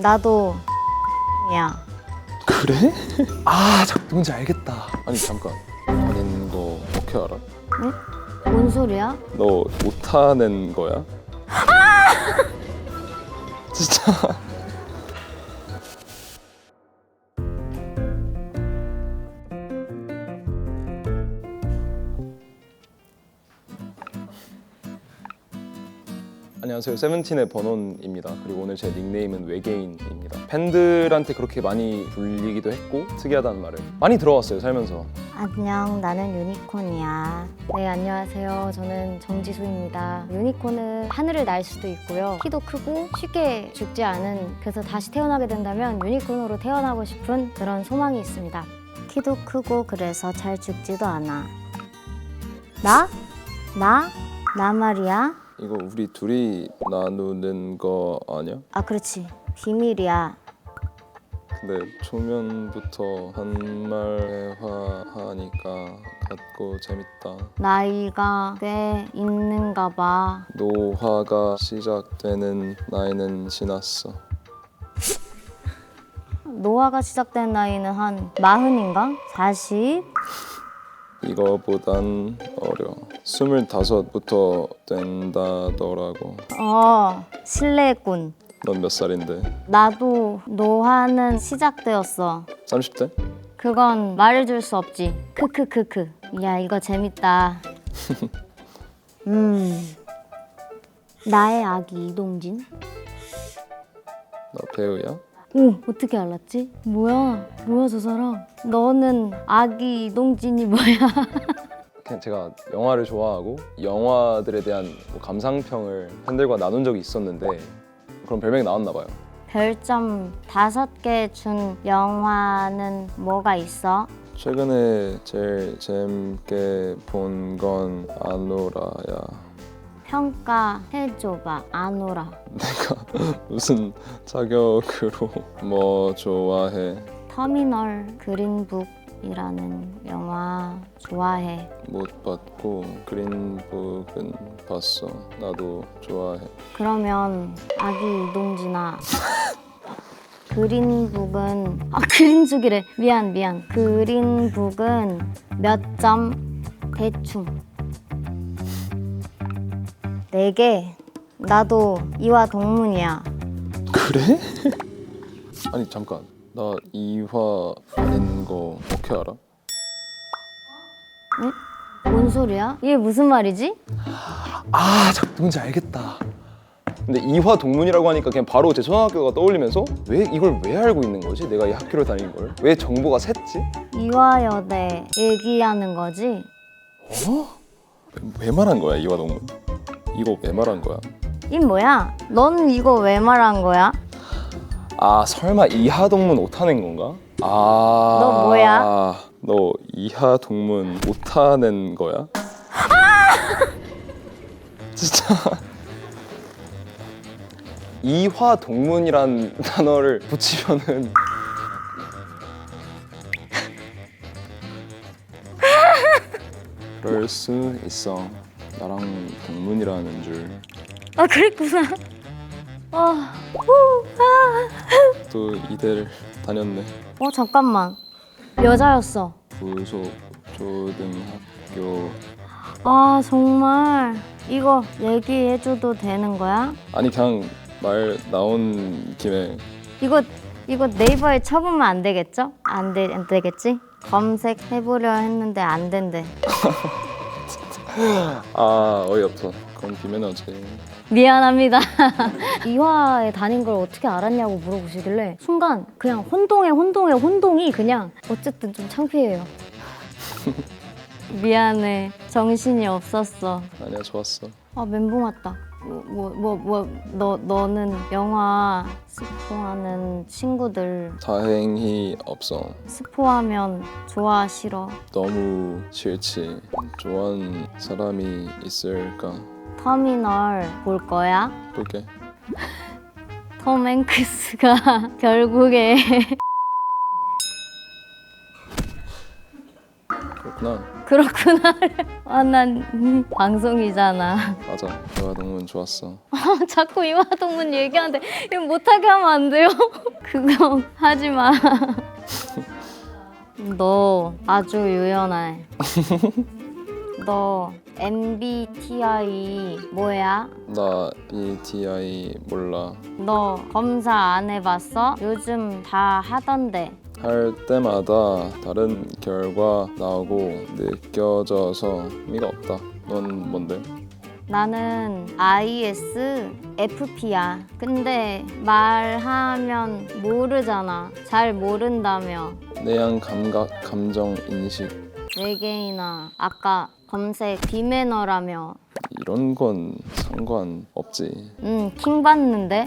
나도 야. 그래? 아, 누군지 알겠다. 아니 잠깐. 아닌 거 어떻게 알아? 응? 뭔 소리야? 너 못하는 거야? 진짜. 안녕하세요. 세븐틴의 버논입니다. 그리고 오늘 제 닉네임은 외계인입니다. 팬들한테 그렇게 많이 불리기도 했고 특이하다는 말을 많이 들어왔어요, 살면서. 안녕, 나는 유니콘이야. 네, 안녕하세요. 저는 정지수입니다. 유니콘은 하늘을 날 수도 있고요. 키도 크고 쉽게 죽지 않은, 그래서 다시 태어나게 된다면 유니콘으로 태어나고 싶은 그런 소망이 있습니다. 키도 크고 그래서 잘 죽지도 않아. 나 말이야. 이거 우리 둘이 나누는 거 아니야? 아, 그렇지. 비밀이야. 근데 초면부터 한말회화하니까 같고 재밌다. 나이가 꽤 있는가 봐. 노화가 시작되는 나이는 지났어. 노화가 시작된 나이는 한 40인가? 40? 이거보단 어려. 25부터 된다더라고. 실례했군. 넌 몇 살인데? 나도 노화는 시작되었어. 30대? 그건 말해줄 수 없지. 크크크크. 야, 이거 재밌다. 나의 아기 이동진? 나 배우야? 오, 어떻게 알았지? 뭐야 저 사람? 너는 아기 이동진이 뭐야? 그냥 제가 영화를 좋아하고 영화들에 대한 뭐 감상평을 팬들과 나눈 적이 있었는데 그런 별명이 나왔나 봐요. 별점 5개 준 영화는 뭐가 있어? 최근에 제일 재밌게 본 건 아노라야. 평가해줘봐. 아노라. 내가 무슨 자격으로 뭐 좋아해? 터미널 그린북이라는 영화 좋아해. 못 봤고 그린북은 봤어. 나도 좋아해. 그러면 아기 이동진아. 그린북은 그린북이래. 미안. 그린북은 몇 점? 대충 4개. 나도 이화 동문이야. 그래? 아니 잠깐. 나 이화 아닌 거 어떻게 알아? 응? 뭔 소리야? 이게 무슨 말이지? 아, 누군지 알겠다. 근데 이화 동문이라고 하니까 그냥 바로 제 초등학교가 떠올리면서 이걸 왜 알고 있는 거지? 내가 이 학교를 다닌 걸? 왜 정보가 샜지? 이화여대 얘기하는 거지? 어? 왜 말한 거야, 이화 동문? 이거 왜 말한 거야? 이 뭐야? 넌 이거 왜 말한 거야? 아, 설마 이하 동문 오타낸 건가? 아. 너 뭐야? 너 이하 동문 오타낸 거야? 진짜. 이화 동문이란 단어를 붙이면은 그럴 수 있어. 나랑 동문이라는 줄. 아, 그랬구나. 또 이대를 다녔네. 잠깐만. 여자였어. 부속 초등학교. 아, 정말. 이거 얘기해줘도 되는 거야? 아니 그냥 말 나온 김에. 이거 네이버에 쳐보면 안 되겠죠? 안 되겠지? 검색해보려 했는데 안 된대. 아, 어이없어. 그럼 비매너지. 미안합니다. 이화에 다닌 걸 어떻게 알았냐고 물어보시길래 순간 그냥 혼동이 그냥 어쨌든 좀 창피해요. 미안해. 정신이 없었어. 아니야, 좋았어. 아, 멘붕 왔다. 너는 영화 스포하는 친구들 다행히 없어. 스포하면 좋아, 싫어? 너무 싫지. 좋아하는 사람이 있을까? 터미널 볼 거야? 볼게. 톰 행크스가 결국에 그렇구나. 그렇구나. 아, 난 방송이잖아. 맞아. 이화동문 좋았어. 자꾸 이화동문 얘기하는데 이거 못하게 하면 안 돼요? 그거 하지 마. 너 아주 유연해. 너 MBTI 뭐야? 나 BTI 몰라. 너 검사 안 해봤어? 요즘 다 하던데. 할 때마다 다른 결과 나오고 느껴져서 의미가 없다. 넌 뭔데? 나는 ISFP야. 근데 말하면 모르잖아. 잘 모른다며. 내향 감각 감정 인식 외계인아, 아까 검색 비매너라며. 이런 건 상관없지. 킹 받는데?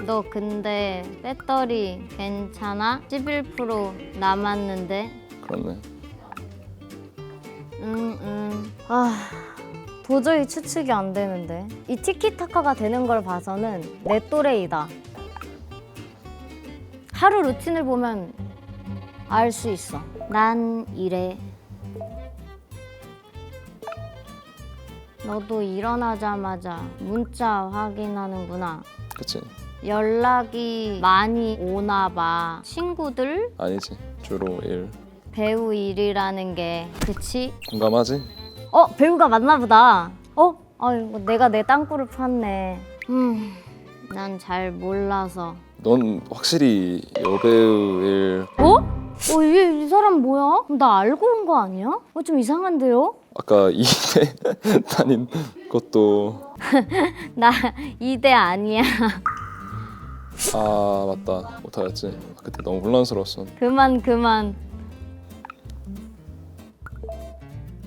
너 근데 배터리 괜찮아? 11% 남았는데? 그렇네. 아, 도저히 추측이 안 되는데. 이 티키타카가 되는 걸 봐서는 내 또래이다. 하루 루틴을 보면 알 수 있어. 난 이래. 너도 일어나자마자 문자 확인하는구나. 그치? 연락이 많이 오나 봐. 친구들? 아니지. 주로 일. 배우 일이라는 게 그치? 공감하지? 배우가 맞나 보다. 아이고, 내가 내 땅굴을 팠네. 난 잘 몰라서. 넌 확실히 여배우 일. 이 사람 뭐야? 나 알고 온 거 아니야? 좀 이상한데요? 아까 이대 다닌 것도. 나 이대 아니야. 아 맞다 못하였지. 그때 너무 혼란스러웠어. 그만.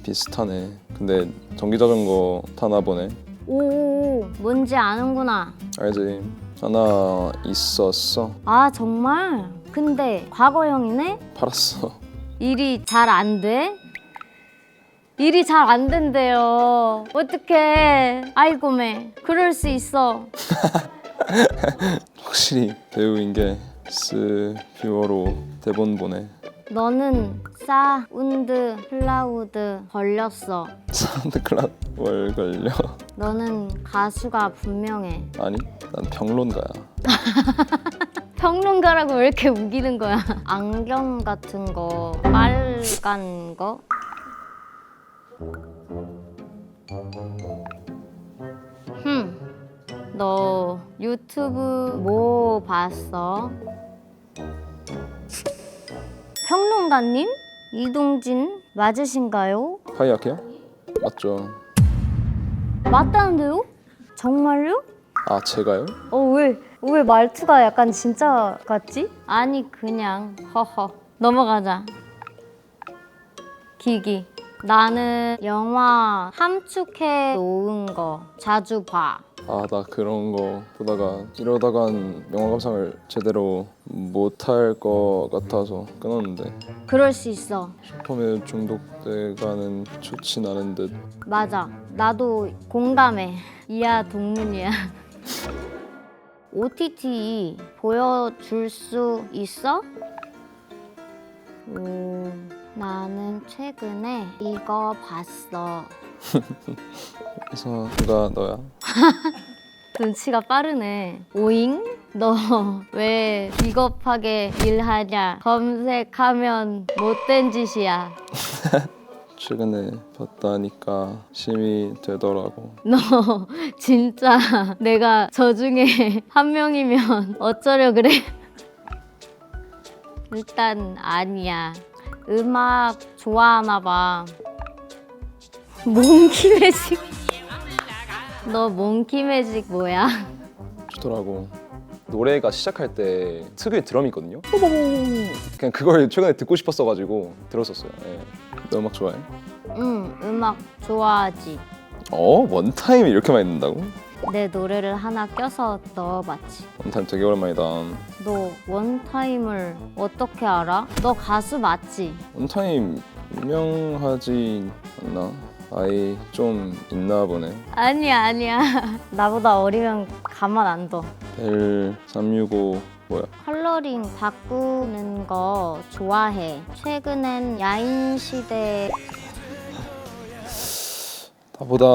비슷하네. 근데 전기자전거 타나 보네. 오, 뭔지 아는구나. 알지? 하나 있었어. 아, 정말? 근데 과거형이네? 팔았어. 일이 잘 안 돼? 일이 잘 안 된대요. 어떡해. 아이고 매. 그럴 수 있어. 확실히 배우인 게 뷰어로 대본 보내. 너는 사운드 클라우드 걸렸어. 사운드 클라우드 월 걸려? 너는 가수가 분명해. 아니 난 평론가야. 평론가라고 왜 이렇게 우기는 거야? 안경 같은 거, 빨간 거? 너 유튜브 뭐 봤어? 평론가님? 이동진 맞으신가요? 하이아키야? 맞죠. 맞다는데요? 정말요? 아 제가요? 왜 말투가 약간 진짜 같지? 아니 그냥 허허. 넘어가자. 기기. 나는 영화 함축해 놓은 거 자주 봐. 아 나 그런 거 보다가 이러다간 영화 감상을 제대로 못할 것 같아서 끊었는데. 그럴 수 있어. 슈퍼맨 중독돼가는 좋진 않은 듯. 맞아. 나도 공감해. 이하 동문이야. OTT 보여줄 수 있어? 나는 최근에 이거 봤어. 그래서 누가 너야? 눈치가 빠르네. 오잉? 너 왜 비겁하게 일하냐? 검색하면 못된 짓이야. 최근에 봤다니까 심이 되더라고. 너 진짜 내가 저 중에 한 명이면 어쩌려 그래? 일단 아니야. 음악 좋아하나 봐. 몽키 매직. 너 몽키 매직 뭐야? 좋더라고. 노래가 시작할 때 특유의 드럼이 있거든요. 그냥 그걸 최근에 듣고 싶었어가지고 들었었어요. 예. 너 음악 좋아해? 응, 음악 좋아하지. 원타임 이렇게 많이 듣는다고? 내 노래를 하나 껴서 넣어봤지. 원타임 되게 오랜만이다. 너 원타임을 어떻게 알아? 너 가수 맞지? 원타임 유명하지 않나? 나이 좀 있나 보네. 아니야. 나보다 어리면 가만 안 둬. 벨 365 뭐야? 컬러링 바꾸는 거 좋아해. 최근엔 야인 시대 나보다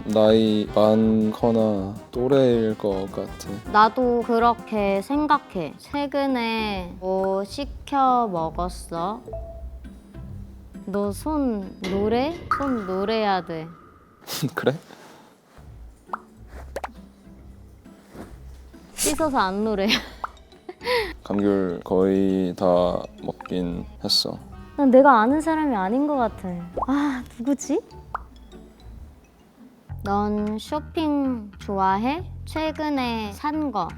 나이 많거나 또래일 것 같아. 나도 그렇게 생각해. 최근에 뭐 시켜 먹었어? 너 손 노래? 손 노래야 돼. 그래? 씻어서 안 노래. 감귤 거의 다 먹긴 했어. 난 내가 아는 사람이 아닌 것 같아. 아, 누구지? 넌 쇼핑 좋아해? 최근에 산 거.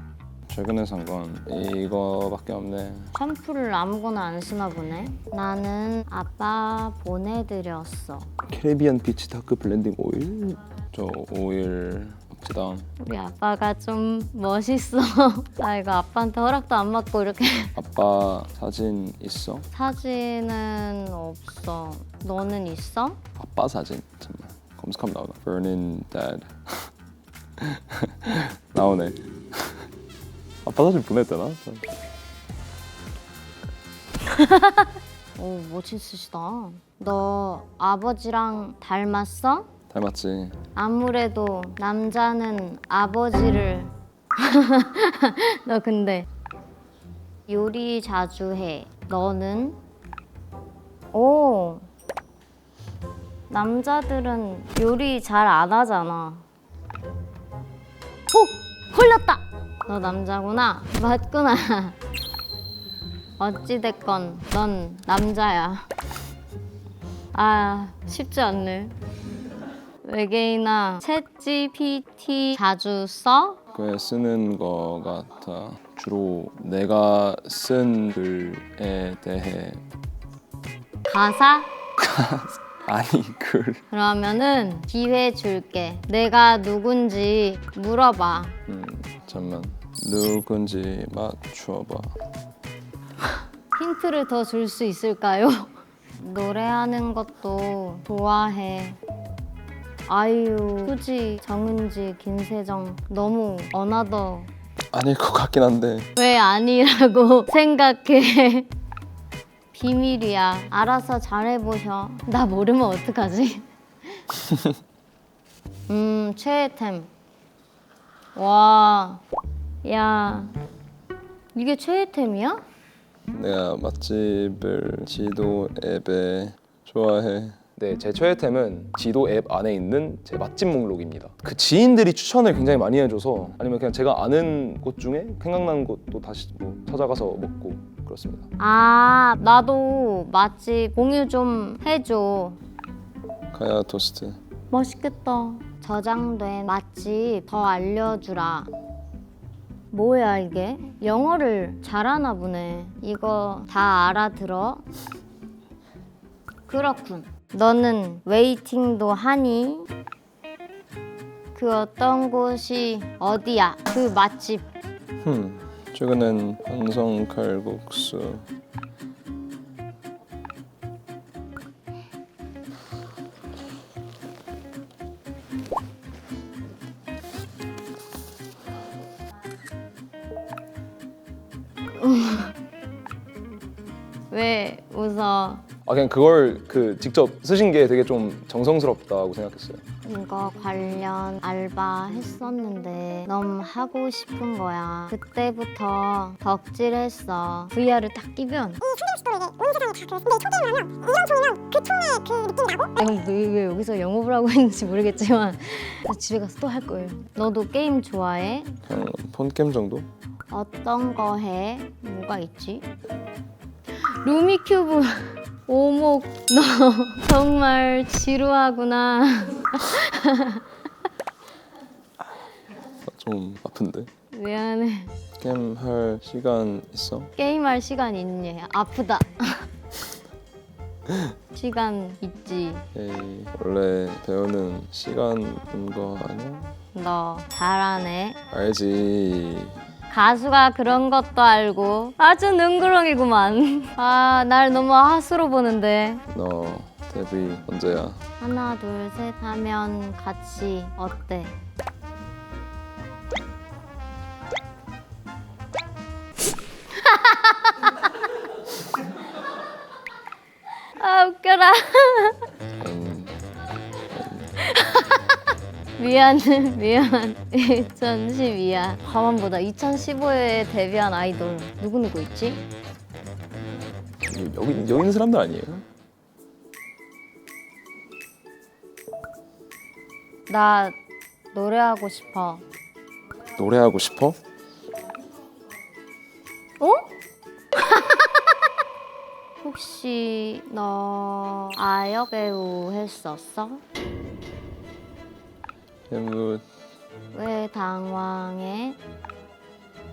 최근에 산 건 이거밖에 없네. 샴푸를 아무거나 안 쓰나 보네. 나는 아빠 보내드렸어. 캐리비안 피치 다크 블렌딩 오일? 저 오일 업지당. 우리 아빠가 좀 멋있어. 나 이거 아빠한테 허락도 안 받고 이렇게. 아빠 사진 있어? 사진은 없어. 너는 있어? 아빠 사진? 잠깐만 검색하면 나오나? Burning Dad 나오네. 아빠 사진 보냈잖아. 오, 멋있으시다. 너 아버지랑 닮았어? 닮았지. 아무래도 남자는 아버지를 너 근데 요리 자주 해. 너는? 오, 남자들은 요리 잘 안 하잖아. 오! 걸렸다! 너 남자구나. 맞구나. 어찌됐건 넌 남자야. 아, 쉽지 않네. 외계인아, 챗GPT 자주 써? 꽤 쓰는 거 같아. 주로 내가 쓴 글에 대해 가사? 아니 글. 그러면은 기회 줄게. 내가 누군지 물어봐. 잠만 누군지 맞춰봐. 힌트를 더 줄 수 있을까요? 노래하는 것도 좋아해. 아이유, 수지, 정은지, 김세정 너무 어나더. 아닐 것 같긴 한데. 왜 아니라고 생각해? 비밀이야. 알아서 잘해보셔. 나 모르면 어떡하지? 최애템. 와, 야, 이게 최애템이야? 내가 맛집을 지도 앱에 좋아해. 네, 제 최애템은 지도 앱 안에 있는 제 맛집 목록입니다. 그 지인들이 추천을 굉장히 많이 해줘서 아니면 그냥 제가 아는 곳 중에 생각나는 곳도 다시 뭐 찾아가서 먹고 그렇습니다. 아, 나도 맛집 공유 좀 해줘. 가야 토스트. 맛있겠다. 저장된 맛집 더 알려주라. 뭐야 이게? 영어를 잘하나 보네. 이거 다 알아들어? 그렇군. 너는 웨이팅도 하니? 그 어떤 곳이 어디야? 그 맛집. 최근엔 한성 칼국수. 왜 웃어? 그냥 그걸 직접 쓰신 게 되게 좀 정성스럽다고 생각했어요. 이거 관련 알바 했었는데 너무 하고 싶은 거야. 그때부터 덕질했어. VR을 딱 끼면 내가 왜 여기서 영업을 하고 있는지 모르겠지만 집에 가서 또 할 거예요. 너도 게임 좋아해? 그냥 폰캠 정도? 어떤 거 해? 뭐가 있지? 루미큐브. 오목, 너 정말 지루하구나. 좀 아픈데? 미안해. 게임 할 시간 있어? 게임할 시간 있니? 아프다. 시간 있지. 에이, 원래 배우는 시간 인 거 아니야? 너 잘하네. 알지. 가수가 그런 것도 알고 아주 능구렁이구만. 아, 날 너무 하수로 보는데. 너 데뷔 언제야? 하나 둘 셋 하면 같이 어때? 아 웃겨라. 미안 2012야. 가만 보자. 2015에 데뷔한 아이돌 누구 있지? 여기 있는 사람들 아니에요? 나 노래하고 싶어. 노래하고 싶어? 어? 혹시 너 아역 배우 했었어? 뭐 왜 당황해?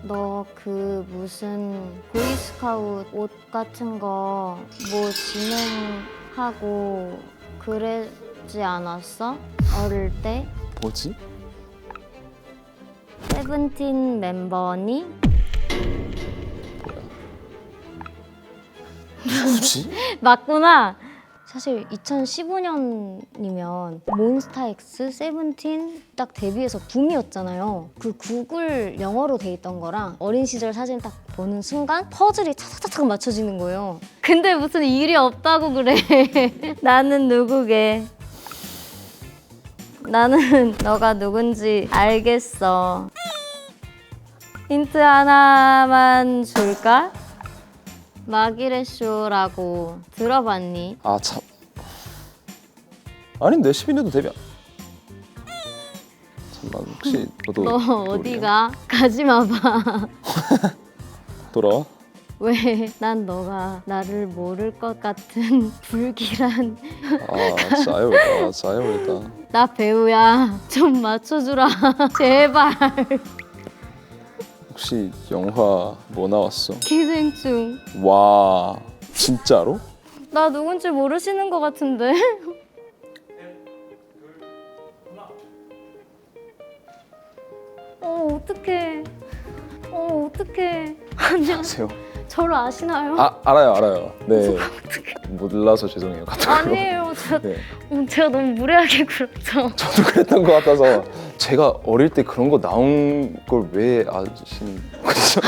너 그 무슨 보이스카웃 옷 같은 거 뭐 진행하고 그랬지 않았어? 어릴 때? 뭐지? 세븐틴 멤버니? 누구지? 맞구나. 사실 2015년이면 몬스타엑스, 세븐틴 딱 데뷔해서 붐이었잖아요. 그 구글 영어로 돼 있던 거랑 어린 시절 사진 딱 보는 순간 퍼즐이 차차차차 맞춰지는 거예요. 근데 무슨 일이 없다고 그래. 나는 누구게? 나는 너가 누군지 알겠어. 힌트 하나만 줄까? 마기레 쇼라고 들어봤니? 아 참. 아닌데 10인에도 데뷔. 잠깐 혹시 너도 너 노래야? 어디가? 가지 마봐. 돌아와? 왜? 난 너가 나를 모를 것 같은 불길한 아 진짜 아야겠다. 진짜 아야겠다. 나 배우야. 좀 맞춰주라. 제발. 혹시 영화 뭐 나왔어? 기생충. 와 진짜로? 나 누군지 모르시는 것 같은데? 어떡해. 어떡해. 안녕하세요. 저를 아시나요? 아 알아요. 네. 몰라서 죄송해요. 갑자기. 아니에요. 네. 제가 너무 무례하게 굴었죠. 저도 그랬던 것 같아서 제가 어릴 때 그런 거 나온 걸 왜 아시는 거죠?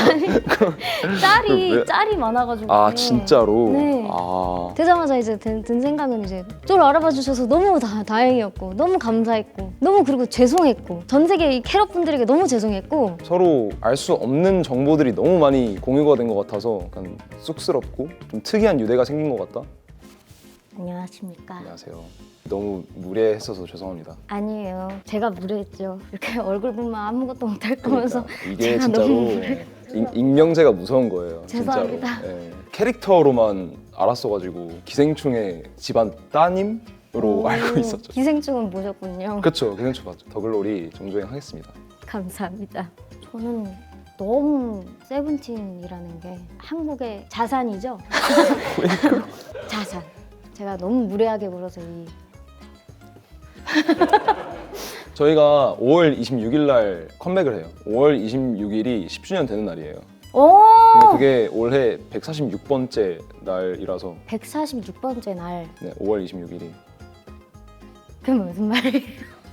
왜? 짤이 많아가지고. 아 진짜로? 네. 아 되자마자 이제 든 생각은 이제 저를 알아봐 주셔서 너무 다행이었고 너무 감사했고 너무 그리고 죄송했고 전 세계 이 캐럿 분들에게 너무 죄송했고 서로 알 수 없는 정보들이 너무 많이 공유가 된 것 같아서 약간 쑥스럽고 좀 특이한 유대가 생긴 것 같다. 안녕하십니까. 안녕하세요. 너무 무례했어서 죄송합니다. 아니에요. 제가 무례했죠. 이렇게 얼굴 보면 아무것도 못할 거면서 그러니까 이게 제가 진짜로 너무 무례. 익명세가 무서운 거예요. 죄송합니다. 진짜로. 예. 캐릭터로만 알았어가지고 기생충의 집안 따님으로 알고 있었죠. 기생충은 보셨군요. 그렇죠. 기생충 봤죠. 더글로리 정주행하겠습니다. 감사합니다. 저는 너무 세븐틴이라는 게 한국의 자산이죠. 자산. 제가 너무 무례하게 굴어서 이 저희가 5월 26일 날 컴백을 해요. 5월 26일이 10주년 되는 날이에요. 오! 근데 그게 올해 146번째 날이라서 146번째 날. 네, 5월 26일이. 그게 무슨 말이에요?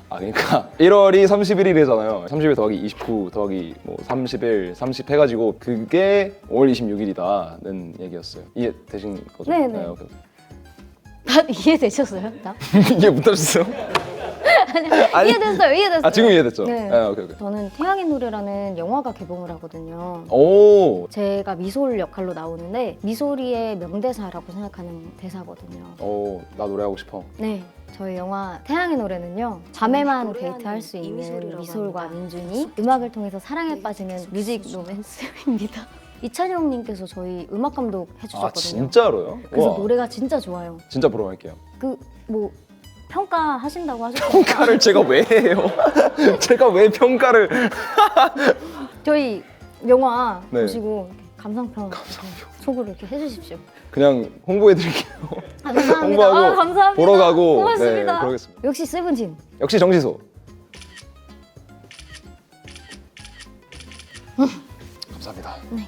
아 그러니까 1월이 31일이잖아요. 31 더하기 29 더하기 뭐 30일, 30 해가지고 그게 5월 26일이다는 얘기였어요. 이해되신 거죠? 네네. 오케이. 다 이해되셨어요? 나? 이해 못하셨어요? 아니, 이해됐어요. 아 지금 이해됐죠? 네. 오케이. 저는 태양의 노래라는 영화가 개봉을 하거든요. 오, 제가 미솔 역할로 나오는데 미솔이의 명대사라고 생각하는 대사거든요. 나 노래하고 싶어. 네, 저희 영화 태양의 노래는요. 밤에만 데이트할 수 있는 미솔과 민준이 음악을 통해서 사랑에 빠지는 뮤직 로맨스입니다. 이찬영님께서 저희 음악 감독 해주셨거든요. 아 진짜로요? 그래서 우와. 노래가 진짜 좋아요. 진짜 보러 갈게요. 그 뭐 평가하신다고 하셨죠? 평가를 제가 왜 해요? 제가 왜 평가를? 저희 영화 네. 보시고 이렇게 감상평 속으로 이렇게 해주십시오. 그냥 홍보해드릴게요. 아, 감사합니다. 홍보하고 아, 감사합니다. 보러 가고 고맙습니다. 네, 그러겠습니다. 역시 세븐틴. 역시 정지소. 감사합니다. 네.